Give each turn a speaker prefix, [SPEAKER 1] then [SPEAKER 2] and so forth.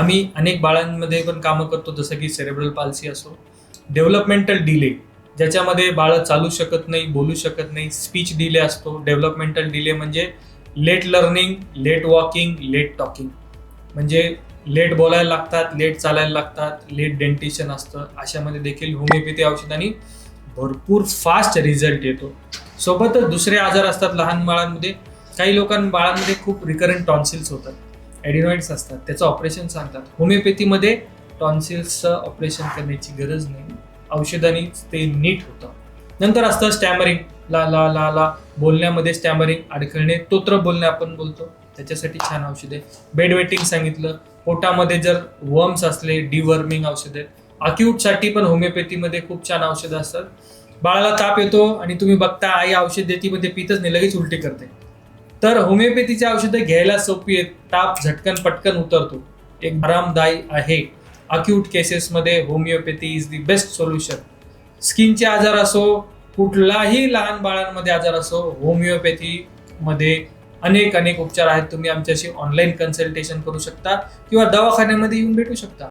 [SPEAKER 1] आम्ही अनेक बाळांमध्ये पण कामं करतो, जसं की सेरेब्रल पाल्सी असो, डेव्हलपमेंटल डिले, ज्याच्यामध्ये बाळं चालू शकत नाही, बोलू शकत नाही, स्पीच डिले असतो. डेव्हलपमेंटल डिले म्हणजे late learning, late walking, late talking, म्हणजे लेट बोलायला लागतात, लेट चालायला लागतात, लेट डेंटिशन असतं. अशामध्ये देखील होमिओपॅथी औषधांनी भरपूर फास्ट रिझल्ट येतो. सोबतच दुसरे आजार असतात लहान बाळांमध्ये. काही बाळांमध्ये खूप रिकरंट टॉन्सिल्स होतात, ॲडिनॉइड्स असतात, त्याचं ऑपरेशन सांगतात. होमिओपॅथीमध्ये टॉन्सिल्सचं ऑपरेशन करण्याची गरज नाही, औषधांनीच ते नीट होतं. नंतर असतं स्टॅमरिंग, ला ला ला ला बोलण्यामध्ये स्टॅमरिंग, अडखळणे, तोत्र बोलणे आपण बोलतो, त्याच्यासाठी छान औषध आहे. बेड वेटिंग सांगितलं. पोटामध्ये जर वर्म्स असले, डिवर्मिंग औषध आहेत. अक्यूटसाठी पण होमिओपॅथीमध्ये खूप छान औषधं असतात. बाळाला ताप येतो आणि तुम्ही बघता आई औषध देती पण ते पितच नाही, लगेच उलटी करते. तर होमिओपॅथीची औषधं घ्यायला सोपी आहेत, ताप झटकन पटकन उतरतो, एक आरामदायी आहे. अक्यूट केसेसमध्ये homeopathy is the best solution. स्किनचे आजार असो, कुठलाही लहान बाळांमध्ये आजार असो, होमिओपॅथीमध्ये अनेक अनेक उपचार आहेत. तुम्ही आमच्याशी ऑनलाईन कन्सल्टेशन करू शकता किंवा दवाखान्यामध्ये येऊन भेटू शकता.